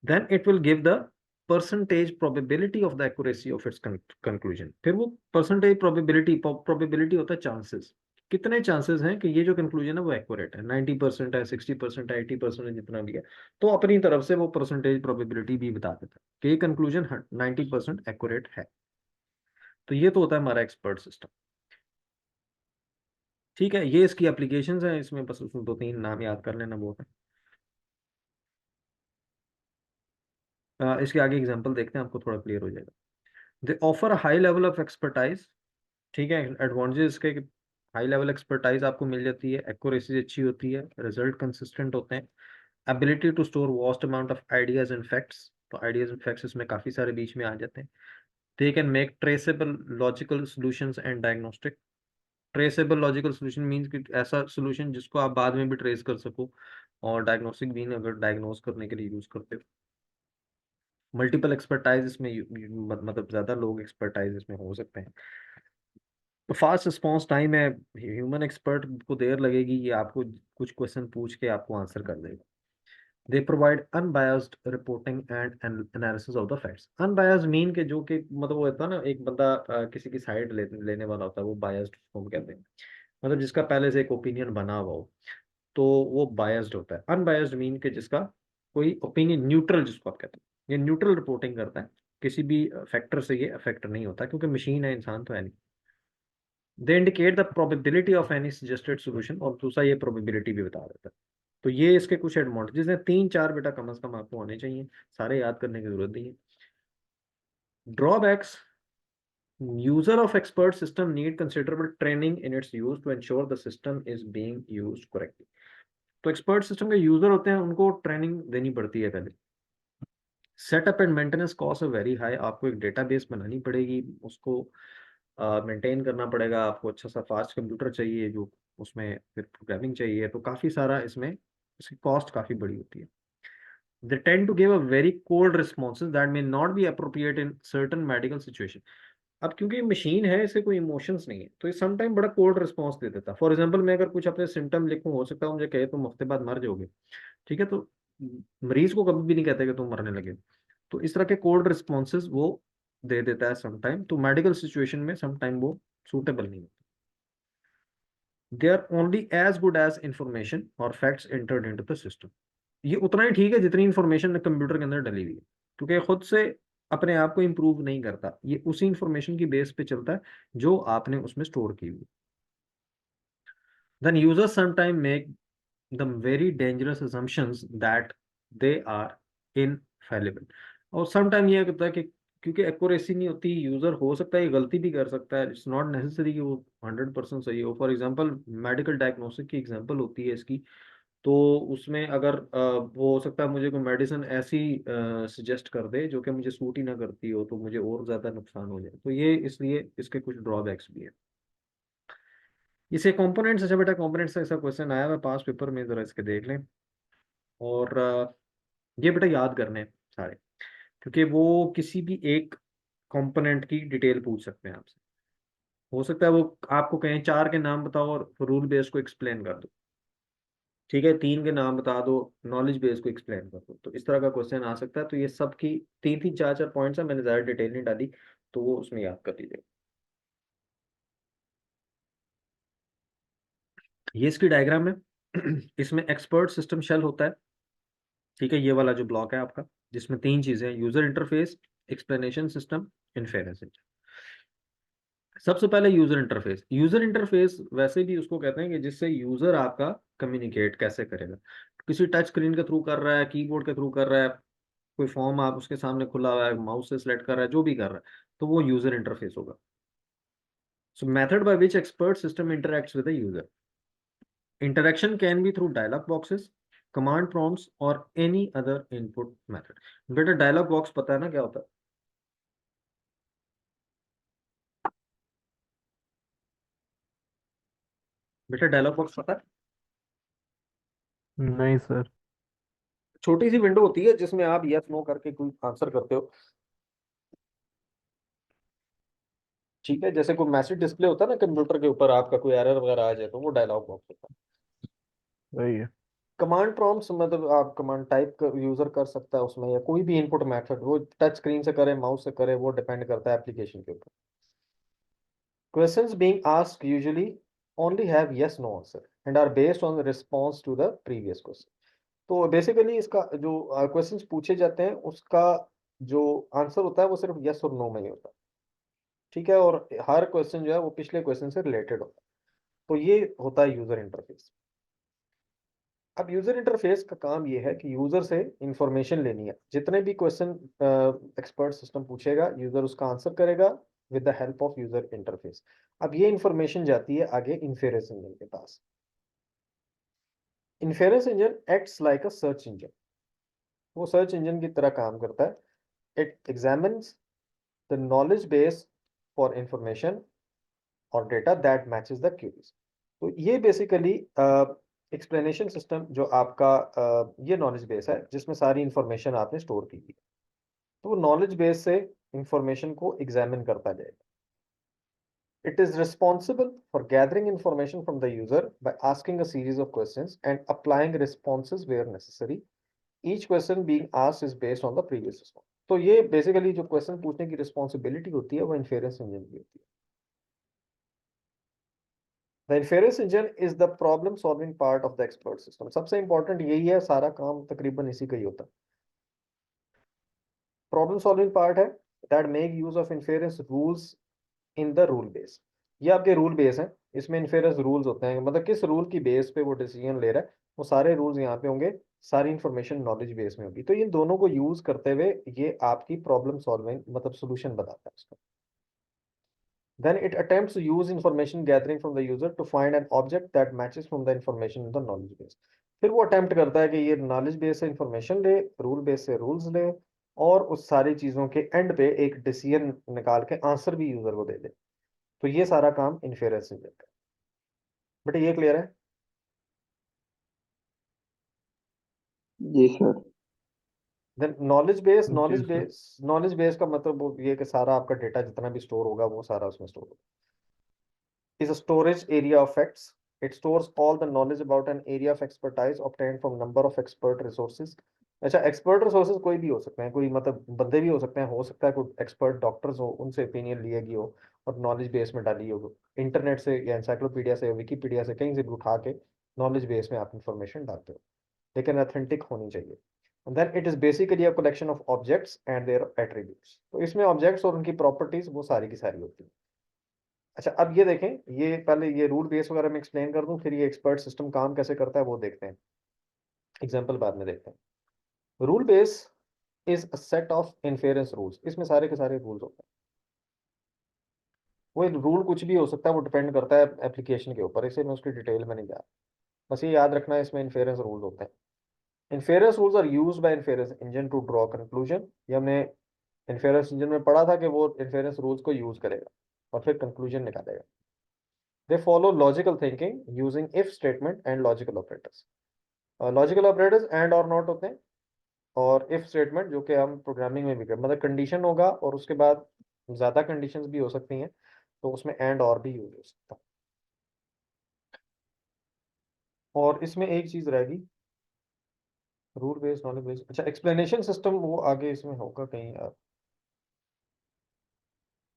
Then it will give the percentage probability of the accuracy of its conclusion। फिर वो percentage probability होता है चांसेस, कितने चांसेस हैं कि ये जो कंक्लूजन है वो एक्यूरेट है, 90% है, 60% है, 80% है, जितना भी है, तो अपनी तरफ से वो परसेंटेज प्रोबेबिलिटी भी बता देता है कि ये कंक्लूजन 90% एक्यूरेट है। तो ये तो होता है हमारा एक्सपर्ट सिस्टम। ठीक है, ये इसकी एप्लीकेशंस हैं, इसमें बस उसमें दो तीन नाम याद कर लेना बहुत है। इसके आगे एग्जांपल देखते हैं, आपको थोड़ा क्लियर हो जाएगा। दे offer high level of expertise. ठीक है, एडवांटेजेस के हाई लेवल एक्सपर्टाइज आपको मिल जाती है, एक्यूरेसी अच्छी होती है, रिजल्ट कंसिस्टेंट होते हैं, ability to store vast amount of ideas and facts, तो आइडियाज एंड फैक्ट्स इसमें काफ़ी सारे बीच में आ जाते हैं। They can make traceable logical solutions and diagnostic. Traceable logical solution means कि ऐसा सॉल्यूशन जिसको आप बाद में भी ट्रेस कर सको, और डायग्नोस्टिक भी अगर डायग्नोस करने के लिए यूज करते हो। मल्टीपल एक्सपर्टाइज इसमें मतलब ज़्यादा लोग एक्सपर्टाइज इसमें हो सकते हैं। तो फास्ट रिस्पॉन्स टाइम है, ह्यूमन एक्सपर्ट को देर लगेगी, ये आपको कुछ क्वेश्चन पूछ के आपको आंसर कर देगा। They provide unbiased reporting and analysis of the facts. Unbiased mean के जो कि मतलब वो होता है ना, एक बंदा किसी की साइड लेने वाला होता है, वो बायस्ड उसको हम कहते हैं, मतलब जिसका पहले से एक ओपिनियन बना हुआ हो, तो वो बायस्ड होता है। अनबायस्ड मीन के जिसका कोई ओपिनियन, न्यूट्रल जिसको आप कहते हैं, ये न्यूट्रल रिपोर्टिंग करता है, किसी भी फैक्टर से ये अफेक्ट नहीं होता, क्योंकि मशीन है, इंसान तो है नहीं। They indicate the probability of any suggested solution, और दूसरा ये प्रोबेबिलिटी भी बता देता है। तो ये इसके कुछ एडवांटेजेस हैं, 3-4 बेटा कम से कम आपको आने चाहिए, सारे याद करने की जरूरत नहीं है। Drawbacks: user of expert system need considerable training in its use to ensure the system is being used correctly। तो एक्सपर्ट सिस्टम के यूजर होते हैं, उनको ट्रेनिंग देनी पड़ती है पहले। सेटअप एंड मेंटेनेंस कॉस्ट है वेरी हाई, आपको एक डेटाबेस बनानी पड़ेगी, उसको मेंटेन करना पड़ेगा, आपको अच्छा सा फास्ट कंप्यूटर चाहिए, जो उसमें फिर प्रोग्रामिंग चाहिए, तो काफ़ी सारा इसमें इसकी कॉस्ट काफ़ी बड़ी होती है। They tend to give a very cold responses that may not be appropriate in certain medical situation। अब क्योंकि मशीन है, इसे कोई इमोशंस नहीं है, तो ये सम टाइम बड़ा कोल्ड रिस्पॉन्स दे देता है। फॉर एग्जांपल, मैं अगर कुछ अपने सिम्टम लिखूं, हो सकता है मुझे कहे तुम हफ्ते बाद मर जाओगे, ठीक है, तो मरीज को कभी भी नहीं कहते कि तुम मरने लगे। तो इस तरह के कोल्ड रिस्पॉन्सेज वो दे देता है सम टाइम, तो मेडिकल सिचुएशन में सम टाइम वो सूटेबल नहीं होता। They are only as good as information और facts entered into the system. ये उतना ही ठीक है जितनी इंफॉर्मेशन कंप्यूटर के अंदर डली हुई है, क्योंकि खुद से अपने आप को इंप्रूव नहीं करता, ये उसी इंफॉर्मेशन की बेस पे चलता है जो आपने उसमें स्टोर की हुई। Then users sometime make the very dangerous assumptions that they are infallible. और समटाइम ये होता है कि क्योंकि एक्यूरेसी नहीं होती, यूजर हो सकता है ये गलती भी कर सकता है, इट्स नॉट नेसेसरी कि वो 100% सही हो। फॉर एग्जांपल, मेडिकल डायग्नोसिस की एग्जांपल होती है इसकी, तो उसमें अगर वो हो सकता है मुझे कोई मेडिसिन ऐसी सजेस्ट कर दे जो कि मुझे सूट ही ना करती हो, तो मुझे और ज़्यादा नुकसान हो जाए, तो ये इसलिए इसके कुछ ड्रॉबैक्स भी हैं। इसे कंपोनेंट्स, अच्छा बेटा कंपोनेंट्स से ऐसा क्वेश्चन आया है पास पेपर में, ज़रा इसके देख लें। और ये बेटा याद करने हैं सारे, क्योंकि वो किसी भी एक कंपोनेंट की डिटेल पूछ सकते हैं आपसे। हो सकता है वो आपको कहें 4 के नाम बताओ और रूल बेस को एक्सप्लेन कर दो, ठीक है, 3 के नाम बता दो, नॉलेज बेस को एक्सप्लेन कर दो, तो इस तरह का क्वेश्चन आ सकता है। तो ये सब की 3-3 4-4 पॉइंट्स है, मैंने ज़्यादा डिटेल नहीं डाली, तो वो उसमें याद कर लीजिए। ये इसकी डायग्राम है। इसमें एक्सपर्ट सिस्टम शेल होता है, ठीक है, ये वाला जो ब्लॉक है आपका, जिसमें 3 चीजें: user interface, explanation system, inference. सबसे पहले यूजर इंटरफेस। यूजर इंटरफेस वैसे भी उसको कहते हैं कि जिससे यूजर आपका कम्युनिकेट कैसे करेगा, किसी टच स्क्रीन के थ्रू कर रहा है, कीबोर्ड के थ्रू कर रहा है, कोई फॉर्म आप उसके सामने खुला हुआ है, माउस से सिलेक्ट कर रहा है, जो भी कर रहा है, तो वो यूजर इंटरफेस होगा। So method by which expert system interacts with the user. Interaction can be through dialog boxes, command prompts और एनी अदर इनपुट मेथड। बेटा डायलॉग बॉक्स पता है ना क्या होता है? बेटा डायलॉग बॉक्स पता है? नहीं सर। छोटी सी विंडो होती है जिसमें आप यस नो करके कोई आंसर करते हो, ठीक है, जैसे कोई मैसेज डिस्प्ले होता है ना कंप्यूटर के ऊपर, आपका कोई एरर वगैरह आ जाए, तो वो डायलॉग बॉक्स होता है। वही है। कमांड प्रॉम्प्ट्स मतलब आप कमांड टाइप कर, यूजर कर सकता है उसमें, या कोई भी इनपुट मेथड, वो टच स्क्रीन से करे, माउस से करे, वो डिपेंड करता है एप्लीकेशन के ऊपर। Questions being asked usually only have yes no answer and are based on the response to the previous question. तो बेसिकली इसका जो क्वेश्चंस पूछे जाते हैं, उसका जो आंसर होता है वो सिर्फ यस और नो में ही होता है, ठीक है, और हर क्वेश्चन जो है वो पिछले क्वेश्चन से रिलेटेड होता है। तो ये होता है यूजर इंटरफेस। अब यूजर इंटरफेस का काम ये है कि यूजर से इंफॉर्मेशन लेनी है, जितने भी क्वेश्चन एक्सपर्ट सिस्टम पूछेगा, यूजर उसका आंसर करेगा, with the help of user interface. अब ये इंफॉर्मेशन जाती है आगे इन्फेरेंस इंजन के पास। Inference engine acts like a search engine, वो सर्च इंजन की तरह काम करता है। It examines the knowledge base for information और data that matches the queries. तो ये बेसिकली एक्सप्लेनेशन सिस्टम जो आपका ये नॉलेज बेस है जिसमें सारी इंफॉर्मेशन आपने स्टोर की है, तो वो नॉलेज बेस से इंफॉर्मेशन को एग्जामिन करता जाएगा। It is responsible for gathering information from the user by asking a series of questions and applying responses where necessary. Each question being asked is based on the previous response. तो ये basically जो question पूछने की responsibility होती है वो inference engine की होती है। The inference engine is the problem solving part of the expert system. सबसे इंपॉर्टेंट यही है, सारा काम तकरीबन इसी का ही होता है। प्रॉब्लम सॉल्विंग पार्ट है that make use of inference rules in the rule base. ये आपके रूल बेस हैं, इसमें इन्फेरेंस रूल्स होते हैं, मतलब किस रूल की बेस पे वो डिसीजन ले रहा है, वो सारे रूल्स यहाँ पे होंगे, सारी इंफॉर्मेशन नॉलेज बेस में होगी। तो इन दोनों को यूज करते हुए ये आपकी प्रॉब्लम सॉल्विंग मतलब सोल्यूशन बताता है उसका। Then it attempts to use information gathering from the user to find an object that matches from the information in the knowledge base। फिर वो अटेम्प्ट करता है कि ये नॉलेज बेस से इंफॉर्मेशन ले, रूल बेस से रूल्स ले, और उस सारी चीजों के एंड पे एक डिसीजन निकाल के आंसर भी यूजर को दे दे। तो ये सारा काम इन्फेरेंस इंजन का। बेटा ये क्लियर है? जी सर। देन नॉलेज बेस, जी सर। नॉलेज बेस का मतलब वो ये कि सारा आपका डेटा जितना भी स्टोर होगा वो सारा उसमें स्टोर होगा। Is a storage area of facts. It stores all the knowledge about an area of expertise obtained from number of expert resources। अच्छा, एक्सपर्ट रिसोर्सेज कोई भी हो सकते हैं, कोई मतलब बंदे भी हो सकता है कोई एक्सपर्ट डॉक्टर्स हो, उनसे ओपिनियन लिए गई हो और नॉलेज बेस में डाली हो, इंटरनेट से या एनसाइक्लोपीडिया से, विकीपीडिया से, कहीं से भी उठा के नॉलेज बेस में आप इंफॉर्मेशन डालते हो, लेकिन अथेंटिक होनी चाहिए। And then it is basically a collection of objects and their attributes। तो इसमें ऑब्जेक्ट्स और उनकी प्रॉपर्टीज वो सारी की सारी होती है। अच्छा, अब ये देखें, ये पहले ये रूल बेस वगैरह में एक्सप्लेन कर दूं, फिर ये एक्सपर्ट सिस्टम काम कैसे करता है वो देखते हैं, एग्जांपल बाद में देखते हैं। Rule base is a set of inference rules, इसमें सारे के सारे रूल्स होते हैं। वो रूल कुछ भी हो सकता है, वो डिपेंड करता है एप्लीकेशन के ऊपर, इसे मैं उसकी डिटेल में नहीं जा रहा, बस ये याद रखना है इसमें इन्फेरेंस रूल्स होते हैं। Inference rules are use by inference engine to draw conclusion. ये हमने इन्फेरेंस इंजन में पढ़ा था कि वो इन्फेरेंस रूल्स को यूज करेगा और फिर कंक्लूजन निकालेगा। They follow logical thinking using if statement and logical operators। Logical operators and और नॉट होते हैं, और इफ स्टेटमेंट जो कि हम प्रोग्रामिंग में भी कर, मतलब कंडीशन होगा और उसके बाद ज्यादा कंडीशंस भी हो सकती हैं, तो उसमें एंड और भी यूज हो सकता है। और इसमें एक चीज रहेगी, रूल बेस्ड नॉलेज बेस्ड। अच्छा, एक्सप्लेनेशन सिस्टम वो आगे इसमें होगा कहीं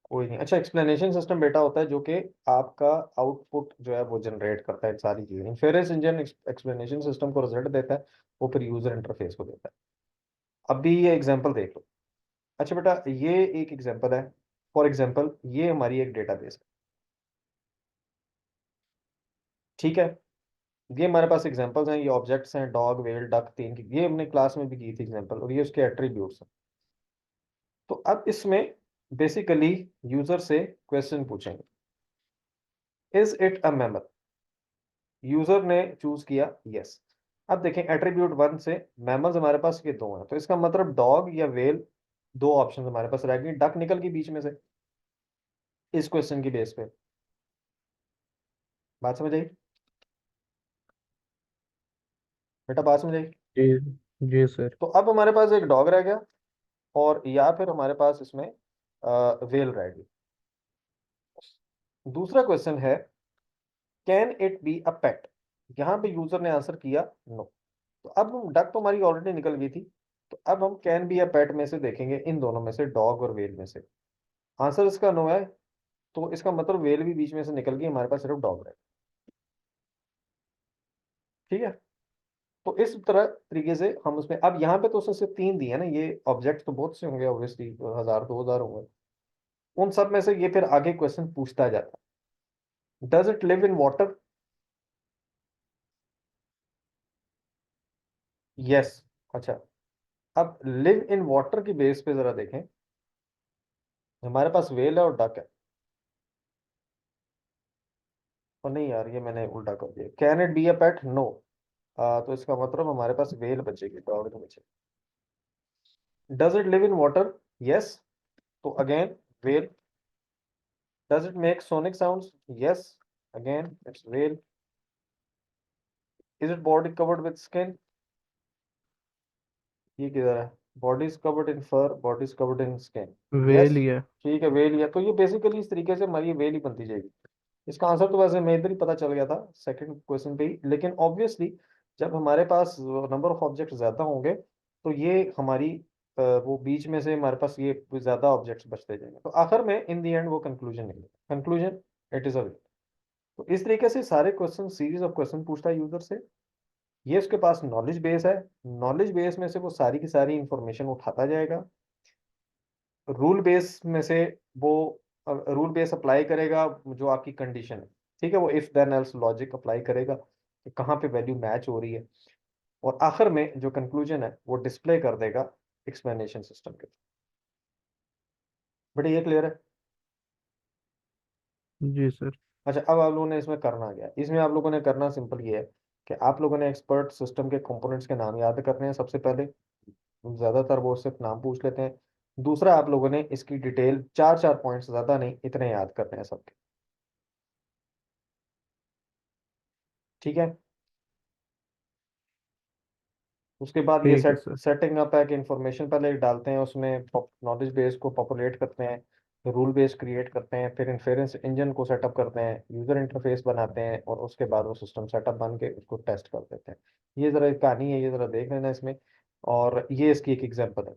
कोई नहीं। अच्छा, एक्सप्लेनेशन सिस्टम बेटा होता है जो कि आपका आउटपुट जो है वो जनरेट करता है सारी चीजें। इन्फेरेंस इंजन एक्सप्लेनेशन सिस्टम को रिजल्ट देता है, वो फिर यूजर इंटरफेस को देता है। अब भी ये एग्जांपल देख लो। अच्छा बेटा, ये एक एग्जांपल है। फॉर एग्जांपल ये हमारी एक डेटाबेस है, ठीक है। ये हमारे पास एग्जांपल्स हैं, ये ऑब्जेक्ट्स हैं, डॉग, वेल, डक, तीन की, ये हमने क्लास में भी की थी एग्जांपल, और ये उसके एट्रीब्यूट्स हैं। तो अब इसमें बेसिकली यूजर से क्वेश्चन पूछेंगे, is it a mammal? User ने चूज किया यस। अब देखें एट्रीब्यूट वन से मैमल्स हमारे पास ये दो हैं, तो इसका मतलब डॉग या वेल, दो ऑप्शन हमारे पास रह गई, डक निकल गई बीच में से इस क्वेश्चन की बेस पे। बात समझ आई बेटा, बात समझ आई? जी। जी सर। तो अब हमारे पास एक डॉग रह गया, और या फिर हमारे पास इसमें वेल रह गई। दूसरा क्वेश्चन है, कैन इट बी अ पेट? यहाँ पे यूजर ने आंसर किया नो। तो अब हम, डक तो हमारी ऑलरेडी निकल गई थी, तो अब हम कैन बी अ पेट में से देखेंगे, इन दोनों में से, डॉग और वेल में से। आंसर इसका नो है, तो इसका मतलब वेल भी बीच में से निकल गई, हमारे पास सिर्फ डॉग रह। ठीक है। तो इस तरह तरीके से हम उसमें, अब यहाँ पे तो उसने सिर्फ तीन दिए ना, ये ऑब्जेक्ट तो बहुत से होंगे ऑब्वियसली, 1000 2000 होंगे, उन सब में से ये फिर आगे क्वेश्चन पूछता जाता है, does it live in water? Yes. अच्छा, अब लिव इन वाटर की बेस पे जरा देखें, हमारे पास वेल है और डक है। और नहीं यार, ये मैंने उल्टा कर दिया। Can it be a pet? No. तो इसका मतलब हमारे पास वेल बचेगी, डॉग नहीं बचेगी। Does it live in water? Yes. तो again well. Does it make sonic sounds? Yes. Again it's well. Is it body covered with skin? ये किधर है? Body is covered in fur, body is covered in skin. Well yes. ही है। ठीक है, well या तो ये बेसिकली इस तरीके से हमारी वेल ही बनती जाएगी। इसका आंसर तो वैसे मैं इधर ही पता चल गया था सेकंड क्वेश्चन पे ही, लेकिन ऑब्वियसली जब हमारे पास नंबर ऑफ ऑब्जेक्ट ज्यादा होंगे तो ये हमारी वो बीच में से हमारे पास ये ज्यादा ऑब्जेक्ट्स बचते जाएंगे, तो आखिर में इन द एंड वो कंक्लूजन निकलेगा। Conclusion, it is a well. तो इस तरीके से सारे क्वेश्चन, सीरीज ऑफ क्वेश्चन पूछता है यूजर से। ये उसके पास नॉलेज बेस है। नॉलेज बेस में से वो सारी की सारी इंफॉर्मेशन उठाता जाएगा। रूल बेस में से वो रूल बेस अप्लाई करेगा जो आपकी कंडीशन है। ठीक है, वो if then else logic apply करेगा कि कहाँ पे वैल्यू मैच हो रही है। और आखिर में जो कंक्लूजन है वो डिस्प्ले कर देगा एक्सप्लेनेशन सिस्टम के थ्रू। बट ये क्लियर है? जी सर। अच्छा, अब आप लोगों ने इसमें करना क्या है? इसमें आप लोगों ने करना सिंपल ये है कि आप लोगों ने एक्सपर्ट सिस्टम के कंपोनेंट्स के नाम याद करने हैं सबसे पहले। ज्यादातर वो सिर्फ नाम पूछ लेते हैं। दूसरा, आप लोगों ने इसकी डिटेल चार चार पॉइंट्स, ज्यादा नहीं, इतने याद करने हैं सबके। ठीक है। उसके बाद ये ठीक है सर। सेटिंग अप है कि इंफॉर्मेशन पहले डालते हैं उसमें, नॉलेज बेस को पॉपुलेट करते हैं, रूल बेस क्रिएट करते हैं, फिर इन्फेरेंस इंजन को सेटअप करते हैं, यूजर इंटरफेस बनाते हैं, और उसके बाद वो सिस्टम सेटअप बन के उसको टेस्ट कर देते हैं। ये जरा एक कहानी है, ये जरा देख लेना इसमें। और ये इसकी एक एग्जांपल है।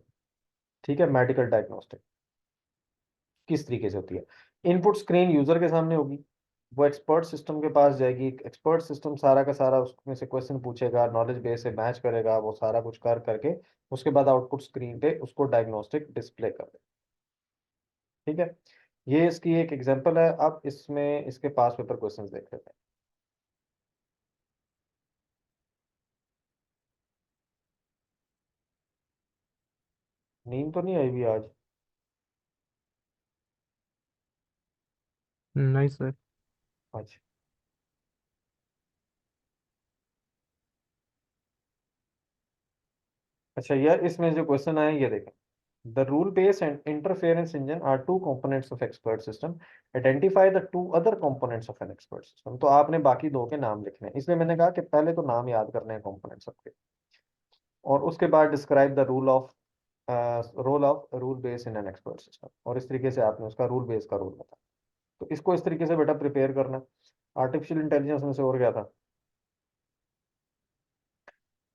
ठीक है, मेडिकल डायग्नोस्टिक किस तरीके से होती है। इनपुट स्क्रीन यूजर के सामने होगी, वो एक्सपर्ट सिस्टम के पास जाएगी, एक्सपर्ट सिस्टम सारा का सारा उसमें से क्वेश्चन पूछेगा, नॉलेज बेस से मैच करेगा, वो सारा कुछ कर करके उसके बाद आउटपुट स्क्रीन पे उसको डायग्नोस्टिक डिस्प्ले कर देगा। ठीक है, ये इसकी एक एग्जांपल है। अब इसमें इसके पास पेपर क्वेश्चंस देख लेते हैं। नींद तो नहीं आई भी आज? नहीं सर। अच्छा। अच्छा यार, इसमें जो क्वेश्चन आए ये देखें। The rule based and interference engine are two components of expert system. Identify the two other components of an expert system. तो आपने बाकी दो के नाम लिखने हैं, इसलिए मैंने कहा कि पहले तो नाम याद करने हैं कंपोनेंट्स सबके, और उसके बाद describe the role of rule base in an expert system, और इस तरीके से आपने उसका रूल बेस का रोल बताया। तो इसको इस तरीके से बेटा प्रिपेयर करना। आर्टिफिशियल इंटेलिजेंस में से और क्या था?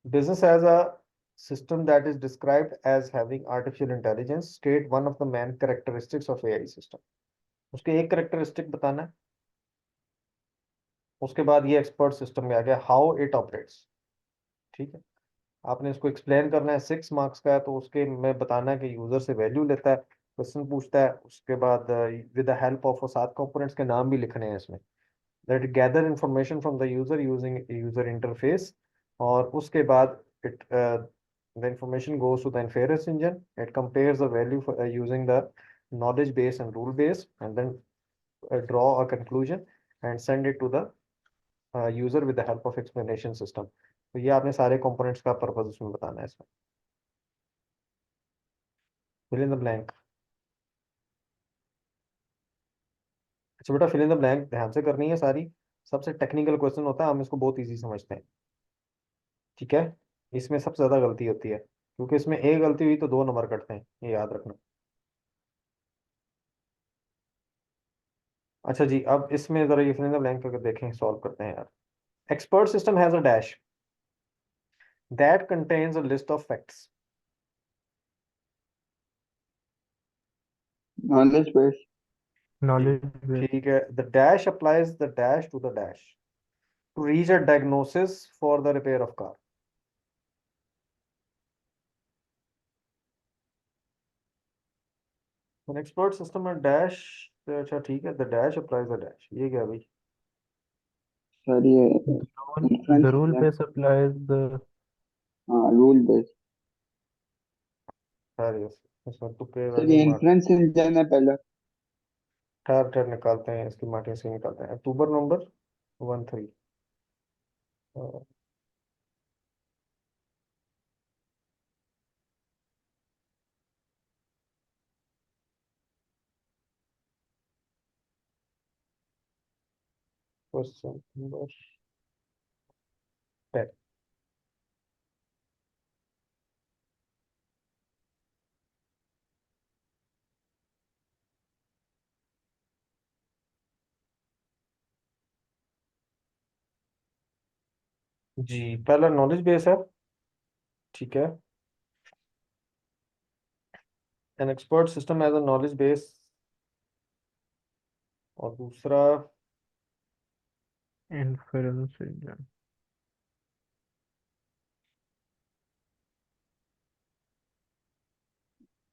Business as a system that is described as having artificial intelligence, state one of the main characteristics of AI system. उसके एक कैरेक्टरिस्टिक बताना है। उसके बाद ये एक्सपर्ट सिस्टम में आ गया हाउ इट ऑपरेट्स। ठीक है, आपने इसको एक्सप्लेन करना है। 6 मार्क्स का है तो उसके में बताना है कि यूजर से वैल्यू लेता है, क्वेश्चन पूछता है, उसके बाद with the help of 7 components के नाम भी लिखने हैं इसमें। That gather information from the user using user interface. और उसके बाद it the information goes to the inference engine. It compares the value using the knowledge base and rule base, and then draw a conclusion and send it to the user with the help of explanation system. तो ये आपने सारे components का purpose उसमें बताना है इसमें। Fill in the blank. अच्छा बेटा, फिल इन द ब्लैंक ध्यान से करनी है सारी। सबसे टेक्निकल क्वेश्चन होता है, हम इसको बहुत इजी समझते हैं। ठीक है, इसमें सबसे ज्यादा गलती होती है, क्योंकि इसमें एक गलती हुई तो 2 नंबर कटते हैं, ये याद रखना। अच्छा जी, अब इसमें जरा ये फिल इन द ब्लैंक करके देखें, सॉल्व करते हैं यार। Expert system has a dash that contains a list of facts. knowledge base. ठीक नॉलेज बेस। ठीक है, the dash applies the dash to the dash to reach a diagnosis for the repair of car. An expert system में dash, अच्छा ठीक है, the dash applies the dash, ये क्या भाई? सर ये the inference rule engine। Base applies the. हाँ, rule base. अरे इसमें तुक्के सर वैल्यू ये मार। इंफ्रेंस इंजन है पहला। ठहर ठहर निकालते हैं, इसकी मार्टिन से निकालते हैं। अक्टूबर नवंबर 13। Question number 10। जी, पहला नॉलेज बेस है, ठीक है। An expert system as a knowledge base. और दूसरा inference engine.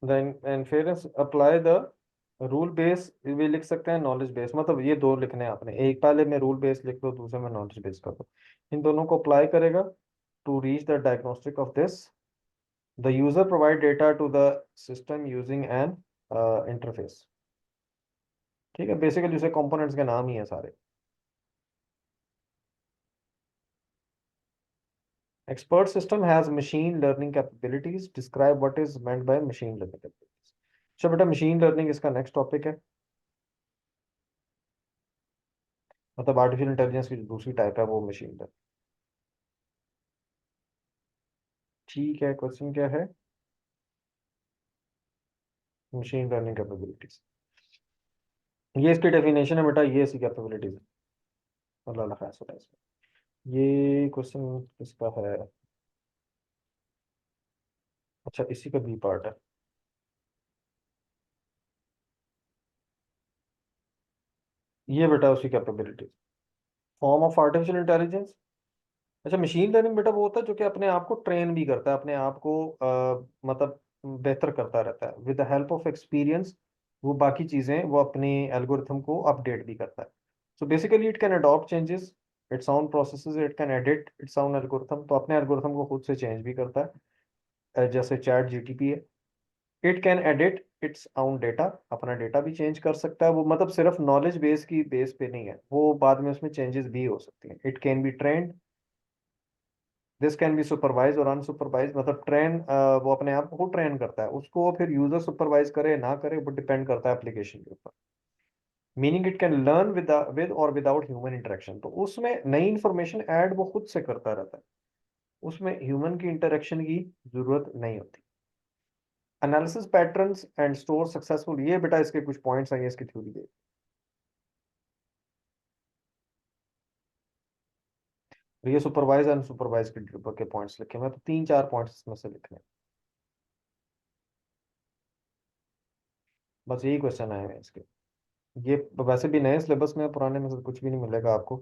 Then inference apply the rule base भी लिख सकते हैं, नॉलेज बेस, मतलब ये दो लिखने हैं आपने, एक पहले में रूल बेस लिख दो, दूसरे में नॉलेज बेस कर दो। इन दोनों को अप्लाई करेगा to reach the diagnostic of this. The user provide data to the system using an interface. ठीक है, बेसिकली उसे कंपोनेंट्स के नाम ही है सारे। Expert system has machine learning capabilities. Describe what is meant by machine learning capabilities. अच्छा बेटा, machine learning इसका नेक्स्ट टॉपिक है, मतलब आर्टिफिशियल इंटेलिजेंस की जो दूसरी टाइप है वो मशीन लर्निंग। ठीक है, क्वेश्चन क्या है? मशीन लर्निंग कैपेबिलिटीज, ये इसकी डेफिनेशन है बेटा, ये इसकी कैपेबिलिटीज है। अल्लाह अल्लाह खैर होता है इसमें। ये क्वेश्चन किसका है? अच्छा, इसी का बी पार्ट है। ये बेटा उसकी capabilities, form of artificial intelligence. अच्छा, मशीन लर्निंग बेटा वो होता है जो कि अपने आप को ट्रेन भी करता है, अपने आप को मतलब बेहतर करता रहता है with the help of experience. वो बाकी चीजें वो अपने एल्गोरिथम को अपडेट भी करता है। So basically it can adopt changes its own processes, it can edit its own algorithm, तो अपने एल्गोरिथम को खुद से चेंज भी करता है। जैसे चैट जीटीपी है। It can edit its own data, अपना डेटा भी चेंज कर सकता है वो, मतलब सिर्फ नॉलेज बेस की बेस पे नहीं है वो, बाद में उसमें चेंजेस भी हो सकती हैं। It can be trend, this can be supervise और अनसुपरवाइज, मतलब ट्रेन वो अपने आप को ट्रेन करता है, उसको फिर यूजर सुपरवाइज करे ना करे वो डिपेंड करता है एप्लीकेशन के ऊपर। Meaning it can learn with और विदाउट ह्यूमन इंटरेक्शन, तो उसमें नई इंफॉर्मेशन ऐड वो खुद से करता रहता है, उसमें ह्यूमन की इंटरेक्शन की जरूरत नहीं होती। Analysis patterns and store successful, ये बेटा इसके कुछ पॉइंट्स हैं, ये इसकी थ्योरी दे। ये सुपरवाइज अनसुपरवाइज के पॉइंट्स लिखे, मैं तो 3-4 पॉइंट्स इसमें से लिखने हैं। बस यही क्वेश्चन आए हैं इसके। ये वैसे भी नए सिलेबस में, पुराने में से कुछ भी नहीं मिलेगा आपको।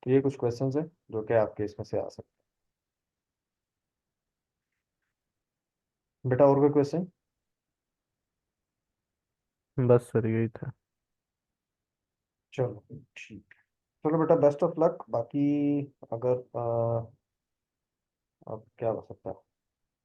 तो ये कुछ क्वेश्चंस हैं जो कि आपके इसमें से आ सकते हैं। बेटा और कोई क्वेश्चन? बस सर यही था। चलो ठीक है। चलो बेटा, बेस्ट ऑफ लक। बाकी अगर अब क्या हो सकता है।